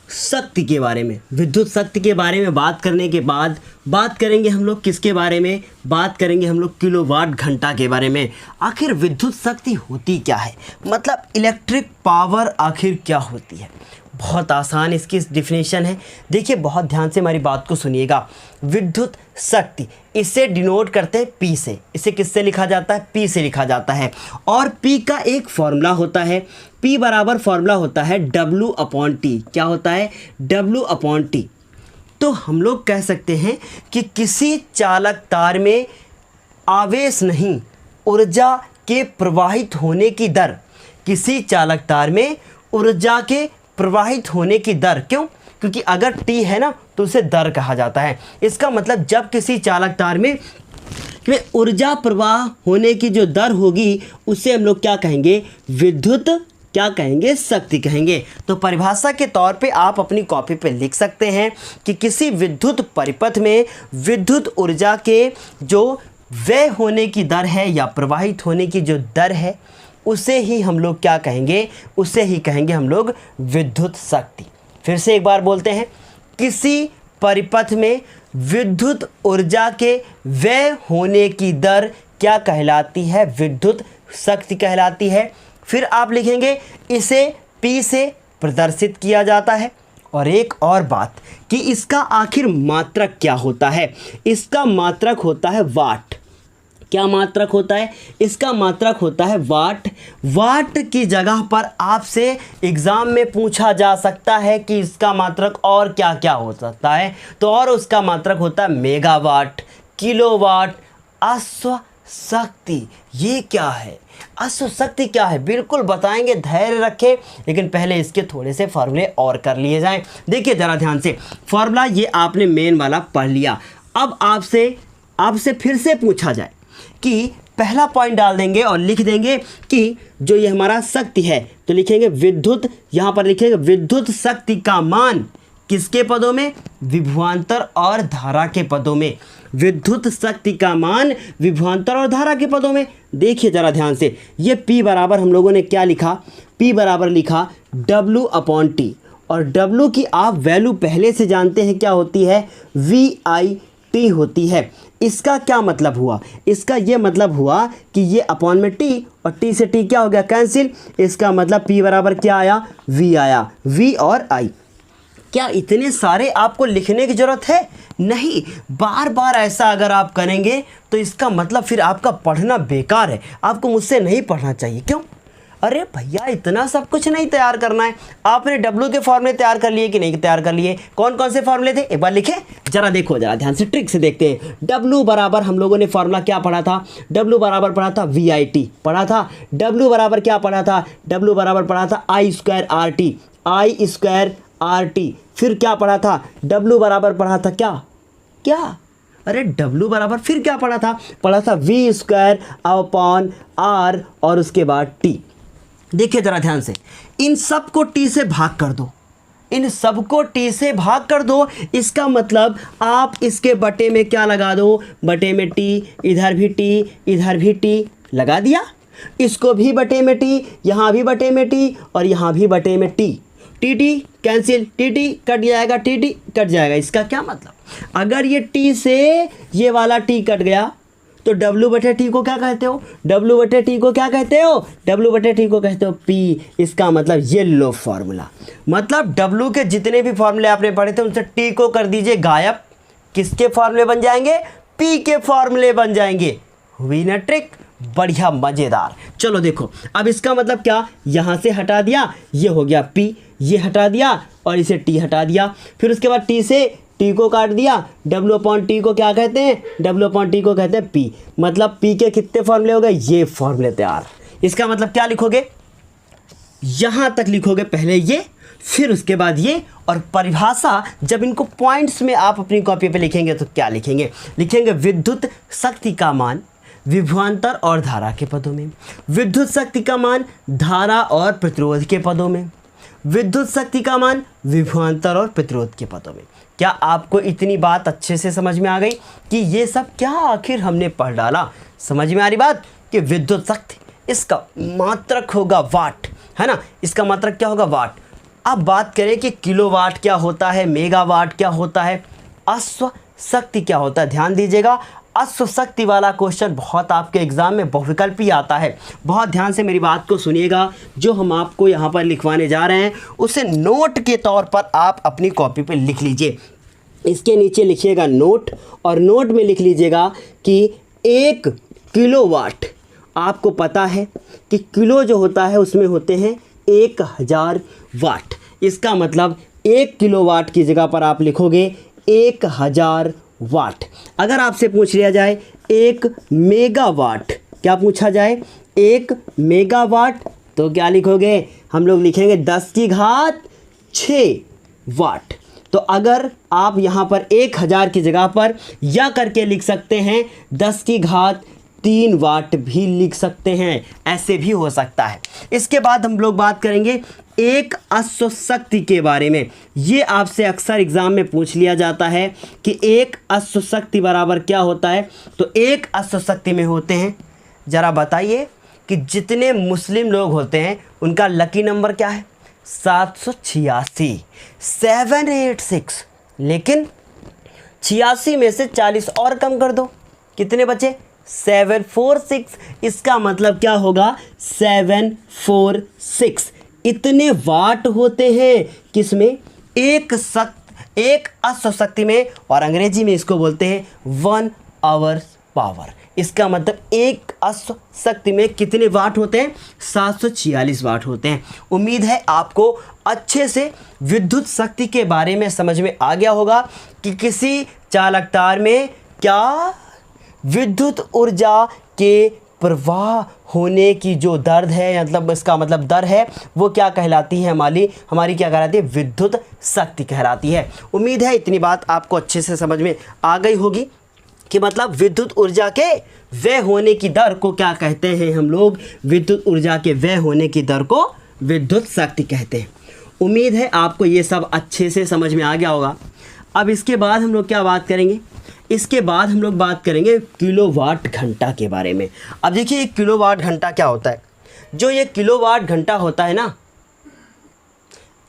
शक्ति के बारे में। विद्युत शक्ति के बारे में बात करने के बाद बात करेंगे हम लोग किसके बारे में, बात करेंगे हम लोग किलोवाट घंटा के बारे में। आखिर विद्युत शक्ति होती क्या है, मतलब इलेक्ट्रिक पावर आखिर क्या होती है। बहुत आसान इसकी डिफिनेशन है। देखिए बहुत ध्यान से हमारी बात को सुनिएगा। विद्युत शक्ति इसे डिनोट करते हैं पी से। इसे किससे लिखा जाता है, पी से लिखा जाता है। और पी का एक फॉर्मूला होता है, पी बराबर फॉर्मूला होता है W/T। क्या होता है, W/T। तो हम लोग कह सकते हैं कि किसी चालक तार में आवेश नहीं, ऊर्जा के प्रवाहित होने की दर, किसी चालक तार में ऊर्जा के प्रवाहित होने की दर, क्यों, क्योंकि अगर T है ना तो उसे दर कहा जाता है। इसका मतलब जब किसी चालक तार में ऊर्जा प्रवाह होने की जो दर होगी उसे हम लोग क्या कहेंगे, विद्युत क्या कहेंगे, शक्ति कहेंगे। तो परिभाषा के तौर पे आप अपनी कॉपी पे लिख सकते हैं कि किसी विद्युत परिपथ में विद्युत ऊर्जा के जो व्यय होने की दर है या प्रवाहित होने की जो दर है उसे ही हम लोग क्या कहेंगे, उसे ही कहेंगे हम लोग विद्युत शक्ति। फिर से एक बार बोलते हैं, किसी परिपथ में विद्युत ऊर्जा के व्यय होने की दर क्या कहलाती है, विद्युत शक्ति कहलाती है। फिर आप लिखेंगे इसे P से प्रदर्शित किया जाता है। और एक और बात कि इसका आखिर मात्रक क्या होता है, इसका मात्रक होता है वाट। क्या मात्रक होता है, इसका मात्रक होता है वाट। वाट की जगह पर आपसे एग्ज़ाम में पूछा जा सकता है कि इसका मात्रक और क्या क्या हो सकता है, तो और उसका मात्रक होता है मेगावाट, किलोवाट, अश्वशक्ति। ये क्या है, अश्वशक्ति क्या है, बिल्कुल बताएंगे, धैर्य रखें। लेकिन पहले इसके थोड़े से फॉर्मूले और कर लिए जाएं। देखिए ज़रा ध्यान से, फॉर्मूला ये आपने मेन वाला पढ़ लिया। अब आपसे फिर से पूछा जाए कि पहला पॉइंट डाल देंगे और लिख देंगे कि जो ये हमारा शक्ति है, तो लिखेंगे विद्युत, यहाँ पर लिखेंगे विद्युत शक्ति का मान किसके पदों में, विभवांतर और धारा के पदों में। विद्युत शक्ति का मान विभवांतर और धारा के पदों में। देखिए ज़रा ध्यान से, ये P बराबर हम लोगों ने क्या लिखा, P बराबर लिखा W/T। और W की आप वैल्यू पहले से जानते हैं क्या होती है, VIT होती है। इसका क्या मतलब हुआ, इसका ये मतलब हुआ कि ये अपॉन में T और T से T क्या हो गया, कैंसिल। इसका मतलब P बराबर क्या आया, V आया, V और I। क्या इतने सारे आपको लिखने की ज़रूरत है, नहीं। बार बार ऐसा अगर आप करेंगे तो इसका मतलब फिर आपका पढ़ना बेकार है, आपको मुझसे नहीं पढ़ना चाहिए। क्यों, अरे भैया इतना सब कुछ नहीं तैयार करना है। आपने W के फॉर्मूले तैयार कर लिए कि नहीं तैयार कर लिए, कौन कौन से फॉर्मूले थे एक बार लिखे, जरा देखो, जरा ध्यान से ट्रिक से देखते हैं। W बराबर हम लोगों ने फॉर्मूला क्या पढ़ा था, W बराबर पढ़ा था VIT पढ़ा था। W बराबर क्या पढ़ा था, W बराबर पढ़ा था I²RT, I²RT। फिर क्या पढ़ा था, W बराबर पढ़ा था क्या, अरे W बराबर फिर क्या पढ़ा था V²/R और उसके बाद T। देखिए ज़रा ध्यान से, इन सब को T से भाग कर दो, इन सब को T से भाग कर दो। इसका मतलब आप इसके बटे में क्या लगा दो, बटे में T, इधर भी T, इधर भी T लगा दिया। इसको भी बटे में T, यहाँ भी बटे में T और यहाँ भी बटे में T। TT cancel, TT cut जाएगा, TT कट जाएगा। इसका क्या मतलब, अगर ये T से ये वाला T कट गया तो W/T को क्या कहते हो, W/T को क्या कहते हो, W/T को कहते हो P। इसका मतलब ये लो फॉर्मूला, मतलब W के जितने भी फॉर्मूले आपने पढ़े थे उनसे T को कर दीजिए गायब। किसके फॉर्मूले बन जाएंगे, P के फॉर्मूले बन जाएंगे। हुई ना ट्रिक, बढ़िया मज़ेदार। चलो देखो, अब इसका मतलब क्या, यहाँ से हटा दिया, ये हो गया P, ये हटा दिया और इसे T हटा दिया। फिर उसके बाद T से T को काट दिया, W/T को क्या कहते हैं, W/T को कहते हैं P। मतलब P के कितने फॉर्मूले हो गए, ये फॉर्मूले तैयार। इसका मतलब क्या लिखोगे, यहाँ तक लिखोगे पहले ये, फिर उसके बाद ये, और परिभाषा जब इनको पॉइंट्स में आप अपनी कॉपी पे लिखेंगे तो क्या लिखेंगे, लिखेंगे विद्युत शक्ति का मान विभवांतर और धारा के पदों में। विद्युत शक्ति का मान धारा और प्रतिरोध के पदों में। विद्युत शक्ति का मान विभवांतर और प्रतिरोध के पदों में। क्या आपको इतनी बात अच्छे से समझ में आ गई कि ये सब क्या आखिर हमने पढ़ डाला? समझ में आ रही बात कि विद्युत शक्ति, इसका मात्रक होगा वाट, है ना, इसका मात्रक क्या होगा? वाट। अब बात करें कि किलोवाट क्या होता है, मेगावाट क्या होता है, अश्व शक्ति क्या होता है। ध्यान दीजिएगा, अश्व शक्ति वाला क्वेश्चन बहुत आपके एग्जाम में बहुविकल्पी आता है। बहुत ध्यान से मेरी बात को सुनिएगा। जो हम आपको यहाँ पर लिखवाने जा रहे हैं उसे नोट के तौर पर आप अपनी कॉपी पे लिख लीजिए। इसके नीचे लिखिएगा नोट, और नोट में लिख लीजिएगा कि 1 किलोवाट, आपको पता है कि किलो जो होता है उसमें होते हैं 1000 वाट। इसका मतलब 1 किलोवाट की जगह पर आप लिखोगे 1000 वाट। अगर आपसे पूछ लिया जाए 1 मेगावाट, क्या पूछा जाए? 1 मेगावाट, तो क्या लिखोगे? हम लोग लिखेंगे 10 की घात 6 वाट। तो अगर आप यहाँ पर 1000 की जगह पर या करके लिख सकते हैं 10 की घात 3 वाट भी लिख सकते हैं, ऐसे भी हो सकता है। इसके बाद हम लोग बात करेंगे एक अश्व शक्ति के बारे में। ये आपसे अक्सर एग्जाम में पूछ लिया जाता है कि एक अश्व शक्ति बराबर क्या होता है। तो एक अश्व शक्ति में होते हैं, ज़रा बताइए कि जितने मुस्लिम लोग होते हैं उनका लकी नंबर क्या है? 786, 786। लेकिन 86 में से 40 और कम कर दो, कितने बचे? 746। इसका मतलब क्या होगा? 746। इतने वाट होते हैं किसमें? एक अश्व शक्ति में, और अंग्रेजी में इसको बोलते हैं 1 आवर्स पावर। इसका मतलब एक अश्व शक्ति में कितने वाट होते हैं? 746 वाट होते हैं। उम्मीद है आपको अच्छे से विद्युत शक्ति के बारे में समझ में आ गया होगा कि किसी चालक तार में क्या विद्युत ऊर्जा के प्रवाह होने की जो दर है, मतलब इसका मतलब दर है, वो क्या कहलाती है? हमारी क्या कहलाती है? विद्युत शक्ति कहलाती है। उम्मीद है इतनी बात आपको अच्छे से समझ में आ गई होगी कि मतलब विद्युत ऊर्जा के व्यय होने की दर को क्या कहते हैं हम लोग? विद्युत ऊर्जा के व्यय होने की दर को विद्युत शक्ति कहते हैं। उम्मीद है आपको ये सब अच्छे से समझ में आ गया होगा। अब इसके बाद हम लोग क्या बात करेंगे? इसके बाद हम लोग बात करेंगे किलोवाट घंटा के बारे में। अब देखिए किलोवाट घंटा क्या होता है। जो ये किलोवाट घंटा होता है ना,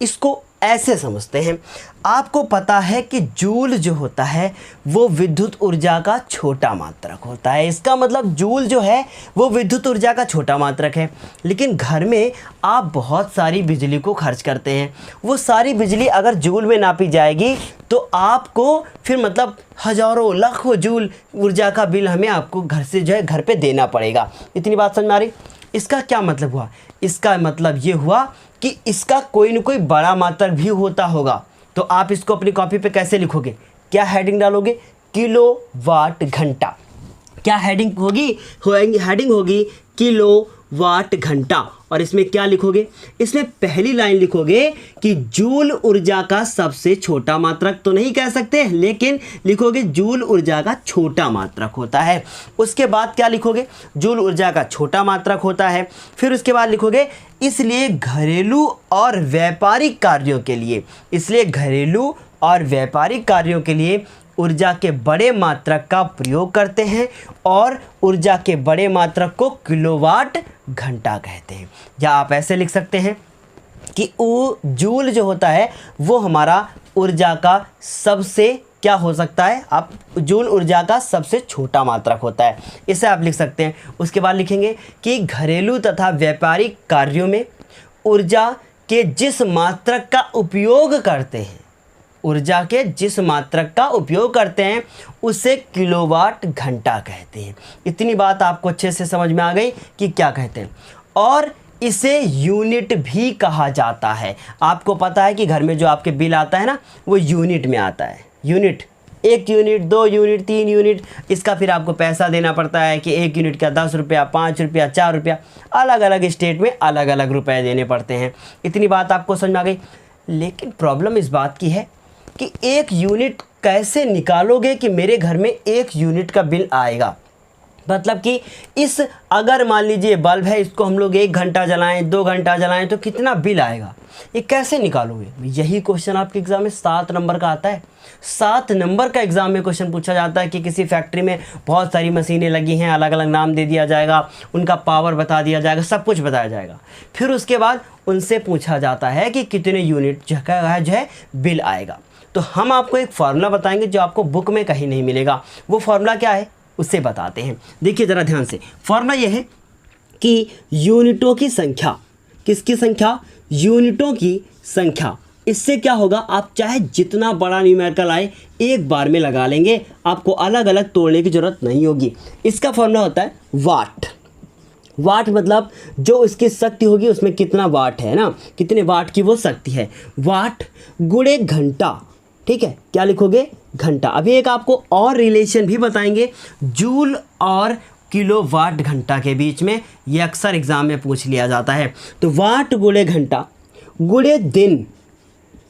इसको ऐसे समझते हैं। आपको पता है कि जूल जो होता है वो विद्युत ऊर्जा का छोटा मात्रक होता है। इसका मतलब जूल जो है वो विद्युत ऊर्जा का छोटा मात्रक है। लेकिन घर में आप बहुत सारी बिजली को खर्च करते हैं। वो सारी बिजली अगर जूल में नापी जाएगी तो आपको फिर मतलब हज़ारों लाखों जूल ऊर्जा का बिल हमें आपको घर से जो है घर पे देना पड़ेगा। इतनी बात समझ में आ रही? इसका क्या मतलब हुआ? इसका मतलब ये हुआ कि इसका कोई न कोई बड़ा मात्रक भी होता होगा। तो आप इसको अपनी कॉपी पे कैसे लिखोगे? क्या हेडिंग डालोगे? किलोवाट घंटा। क्या हेडिंग होगी? हेडिंग होगी किलोवाट घंटा। और इसमें क्या लिखोगे? इसमें पहली लाइन लिखोगे कि जूल ऊर्जा का सबसे छोटा मात्रक तो नहीं कह सकते, लेकिन लिखोगे जूल ऊर्जा का छोटा मात्रक होता है। उसके बाद क्या लिखोगे? जूल ऊर्जा का छोटा मात्रक होता है। फिर उसके बाद लिखोगे इसलिए घरेलू और व्यापारिक कार्यों के लिए, इसलिए घरेलू और व्यापारिक कार्यों के लिए ऊर्जा के बड़े मात्रक का प्रयोग करते हैं और ऊर्जा के बड़े मात्रक को किलोवाट घंटा कहते हैं। या आप ऐसे लिख सकते हैं कि जूल जो होता है वो हमारा ऊर्जा का सबसे क्या हो सकता है? आप जूल ऊर्जा का सबसे छोटा मात्रक होता है, इसे आप लिख सकते हैं। उसके बाद लिखेंगे कि घरेलू तथा व्यापारिक कार्यों में ऊर्जा के जिस मात्रक का उपयोग करते हैं, ऊर्जा के जिस मात्रक का उपयोग करते हैं उसे किलोवाट घंटा कहते हैं। इतनी बात आपको अच्छे से समझ में आ गई कि क्या कहते हैं। और इसे यूनिट भी कहा जाता है। आपको पता है कि घर में जो आपके बिल आता है ना, वो यूनिट में आता है। यूनिट, 1 यूनिट, 2 यूनिट, 3 यूनिट, इसका फिर आपको पैसा देना पड़ता है कि 1 यूनिट का 10 रुपया, 5 रुपया, 4 रुपया, अलग अलग स्टेट में अलग अलग रुपए देने पड़ते हैं। इतनी बात आपको समझ में आ गई। लेकिन प्रॉब्लम इस बात की है कि 1 यूनिट कैसे निकालोगे कि मेरे घर में 1 यूनिट का बिल आएगा? मतलब कि इस अगर मान लीजिए बल्ब है, इसको हम लोग 1 घंटा जलाएं, 2 घंटा जलाएं तो कितना बिल आएगा, ये कैसे निकालोगे? यही क्वेश्चन आपके एग्जाम में 7 नंबर का आता है। 7 नंबर का एग्जाम में क्वेश्चन पूछा जाता है कि किसी फैक्ट्री में बहुत सारी मशीनें लगी हैं, अलग अलग नाम दे दिया जाएगा, उनका पावर बता दिया जाएगा, सब कुछ बताया जाएगा। फिर उसके बाद उनसे पूछा जाता है कि कितने यूनिट जो है बिल आएगा। तो हम आपको एक फार्मूला बताएंगे जो आपको बुक में कहीं नहीं मिलेगा। वो फार्मूला क्या है उससे बताते हैं। देखिए ज़रा ध्यान से, फार्मूला ये है कि यूनिटों की संख्या, किसकी संख्या? यूनिटों की संख्या। इससे क्या होगा, आप चाहे जितना बड़ा न्यूमेरिकल आए एक बार में लगा लेंगे, आपको अलग अलग तोड़ने की ज़रूरत नहीं होगी। इसका फार्मूला होता है वाट। वाट मतलब जो इसकी शक्ति होगी उसमें कितना वाट है ना, कितने वाट की वो शक्ति है। वाट गुणे घंटा, ठीक है, क्या लिखोगे? घंटा। अभी एक आपको और रिलेशन भी बताएंगे जूल और किलोवाट घंटा के बीच में, ये अक्सर एग्जाम में पूछ लिया जाता है। तो वाट गुणे घंटा गुणे दिन,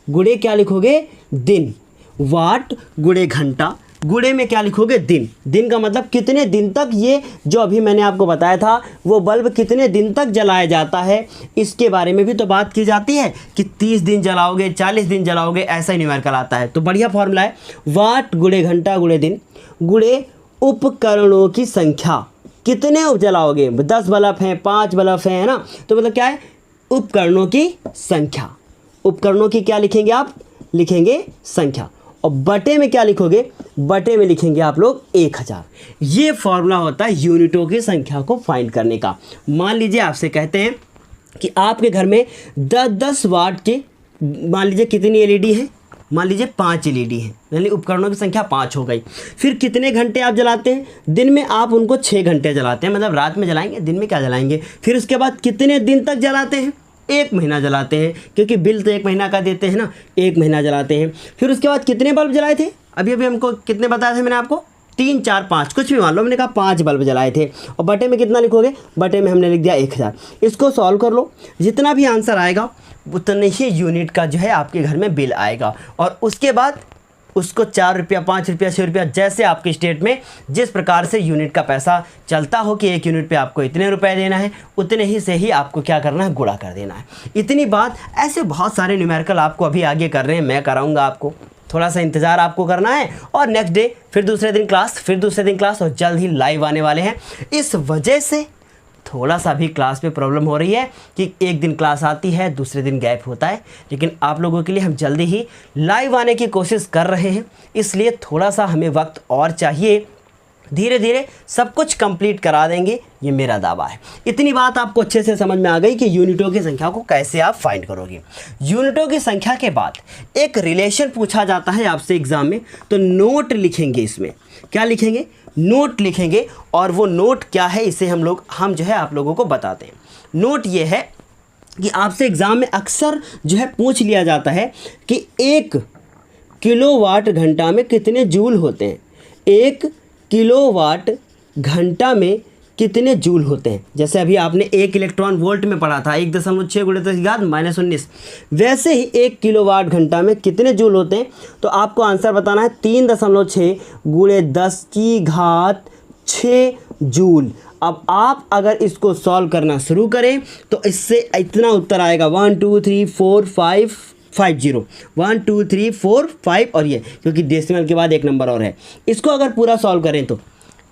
गुणे क्या लिखोगे? दिन। वाट गुणे घंटा गुणे में क्या लिखोगे? दिन। दिन का मतलब कितने दिन तक ये जो अभी मैंने आपको बताया था वो बल्ब कितने दिन तक जलाया जाता है, इसके बारे में भी तो बात की जाती है कि 30 दिन जलाओगे, 40 दिन जलाओगे, ऐसा ही न्यूमेरिकल आता है। तो बढ़िया फॉर्मूला है, वाट गुणे घंटा गुणे दिन गुणे उपकरणों की संख्या। कितने जलाओगे? 10 बल्ब हैं, 5 बल्ब हैं, है ना, तो मतलब क्या है? उपकरणों की संख्या। उपकरणों की क्या लिखेंगे आप? लिखेंगे संख्या। और बटे में क्या लिखोगे? बटे में लिखेंगे आप लोग 1000। ये फॉर्मूला होता है यूनिटों की संख्या को फाइंड करने का। मान लीजिए आपसे कहते हैं कि आपके घर में 10-10 वाट के, मान लीजिए कितनी एलईडी है? मान लीजिए 5 एलईडी है, यानी उपकरणों की संख्या 5 हो गई। फिर कितने घंटे आप जलाते हैं? दिन में आप उनको 6 घंटे जलाते हैं, मतलब रात में जलाएंगे, दिन में क्या जलाएंगे। फिर उसके बाद कितने दिन तक जलाते हैं? 1 महीना जलाते हैं, क्योंकि बिल तो 1 महीना का देते हैं ना, 1 महीना जलाते हैं। फिर उसके बाद कितने बल्ब जलाए थे? अभी हमको कितने बताए थे मैंने आपको? 3, 4, 5, कुछ भी मान लो, मैंने कहा 5 बल्ब जलाए थे। और बटे में कितना लिखोगे? बटे में हमने लिख दिया 1000। इसको सॉल्व कर लो, जितना भी आंसर आएगा उतने ही यूनिट का जो है आपके घर में बिल आएगा। और उसके बाद उसको 4 रुपया, 5 रुपया, 6 रुपया, जैसे आपके स्टेट में जिस प्रकार से यूनिट का पैसा चलता हो कि 1 यूनिट पे आपको इतने रुपए देना है, उतने ही से ही आपको क्या करना है? गुणा कर देना है। इतनी बात। ऐसे बहुत सारे न्यूमेरिकल आपको अभी आगे कर रहे हैं, मैं कराऊंगा आपको, थोड़ा सा इंतज़ार आपको करना है। और नेक्स्ट डे फिर दूसरे दिन क्लास, फिर दूसरे दिन क्लास, और जल्द ही लाइव आने वाले हैं। इस वजह से थोड़ा सा भी क्लास में प्रॉब्लम हो रही है कि एक दिन क्लास आती है, दूसरे दिन गैप होता है, लेकिन आप लोगों के लिए हम जल्दी ही लाइव आने की कोशिश कर रहे हैं, इसलिए थोड़ा सा हमें वक्त और चाहिए। धीरे धीरे सब कुछ कंप्लीट करा देंगे, ये मेरा दावा है। इतनी बात आपको अच्छे से समझ में आ गई कि यूनिटों की संख्या को कैसे आप फाइंड करोगे। यूनिटों की संख्या के बाद एक रिलेशन पूछा जाता है आपसे एग्जाम में, तो नोट लिखेंगे। इसमें क्या लिखेंगे? नोट लिखेंगे। और वो नोट क्या है, इसे हम जो है आप लोगों को बताते हैं। नोट ये है कि आपसे एग्ज़ाम में अक्सर जो है पूछ लिया जाता है कि 1 किलोवाट घंटा में कितने जूल होते हैं। 1 किलोवाट घंटा में कितने जूल होते हैं। जैसे अभी आपने 1 इलेक्ट्रॉन वोल्ट में पढ़ा था, 1.6 × 10⁻⁻⁹, वैसे ही 1 किलोवाट घंटा में कितने जूल होते हैं। तो आपको आंसर बताना है 3.6 × 10⁻⁶ जूल। अब आप अगर इसको सॉल्व करना शुरू करें तो इससे इतना उत्तर आएगा 1 2 3 4 5 50 1 2 3 4 5, और ये क्योंकि डेसिमल के बाद एक नंबर और है। इसको अगर पूरा सॉल्व करें तो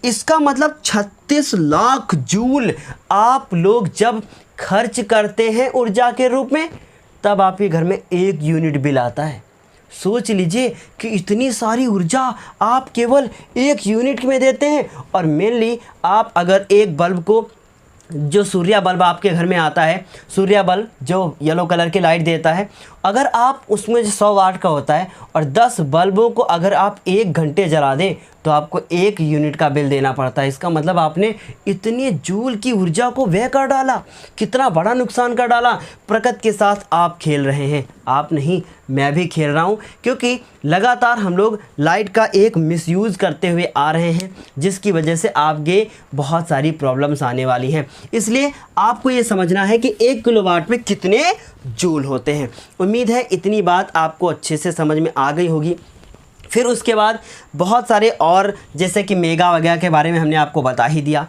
इसका मतलब 36 लाख जूल आप लोग जब खर्च करते हैं ऊर्जा के रूप में, तब आपके घर में 1 यूनिट बिल आता है। सोच लीजिए कि इतनी सारी ऊर्जा आप केवल 1 यूनिट में देते हैं। और मेनली आप अगर एक बल्ब को, जो सूर्य बल्ब आपके घर में आता है, सूर्य बल्ब जो येलो कलर की लाइट देता है, अगर आप उसमें जो 100 वाट का होता है और 10 बल्बों को अगर आप 1 घंटे जला दें तो आपको 1 यूनिट का बिल देना पड़ता है। इसका मतलब आपने इतनी जूल की ऊर्जा को व्यय कर डाला, कितना बड़ा नुकसान कर डाला। प्रकृति के साथ आप खेल रहे हैं, आप नहीं, मैं भी खेल रहा हूँ, क्योंकि लगातार हम लोग लाइट का एक मिसयूज़ करते हुए आ रहे हैं, जिसकी वजह से आगे बहुत सारी प्रॉब्लम्स आने वाली हैं। इसलिए आपको ये समझना है कि 1 किलोवाट में कितने जूल होते हैं। उम्मीद है इतनी बात आपको अच्छे से समझ में आ गई होगी। फिर उसके बाद बहुत सारे और जैसे कि मेगा वगैरह के बारे में हमने आपको बता ही दिया।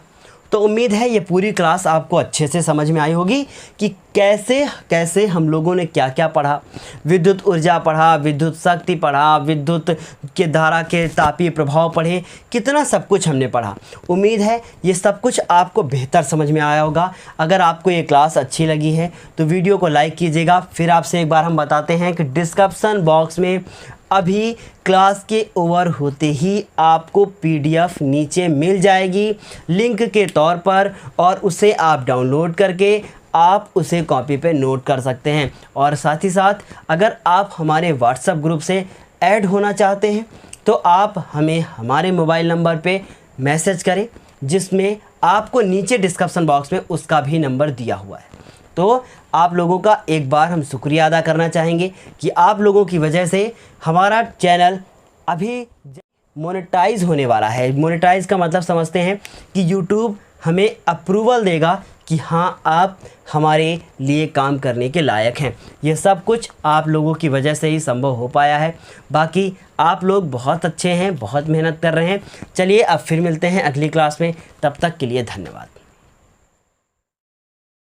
तो उम्मीद है ये पूरी क्लास आपको अच्छे से समझ में आई होगी कि कैसे कैसे हम लोगों ने क्या क्या पढ़ा। विद्युत ऊर्जा पढ़ा, विद्युत शक्ति पढ़ा, विद्युत के धारा के तापीय प्रभाव पढ़े, कितना सब कुछ हमने पढ़ा। उम्मीद है ये सब कुछ आपको बेहतर समझ में आया होगा। अगर आपको ये क्लास अच्छी लगी है तो वीडियो को लाइक कीजिएगा। फिर आपसे एक बार हम बताते हैं कि डिस्क्रिप्शन बॉक्स में अभी क्लास के ओवर होते ही आपको पीडीएफ नीचे मिल जाएगी लिंक के तौर पर, और उसे आप डाउनलोड करके आप उसे कॉपी पे नोट कर सकते हैं। और साथ ही साथ अगर आप हमारे व्हाट्सएप ग्रुप से ऐड होना चाहते हैं तो आप हमें हमारे मोबाइल नंबर पे मैसेज करें, जिसमें आपको नीचे डिस्क्रिप्शन बॉक्स में उसका भी नंबर दिया हुआ है। तो आप लोगों का एक बार हम शुक्रिया अदा करना चाहेंगे कि आप लोगों की वजह से हमारा चैनल अभी मोनेटाइज होने वाला है। मोनेटाइज का मतलब समझते हैं कि यूट्यूब हमें अप्रूवल देगा कि हाँ आप हमारे लिए काम करने के लायक हैं। ये सब कुछ आप लोगों की वजह से ही संभव हो पाया है। बाकी आप लोग बहुत अच्छे हैं, बहुत मेहनत कर रहे हैं। चलिए अब फिर मिलते हैं अगली क्लास में, तब तक के लिए धन्यवाद।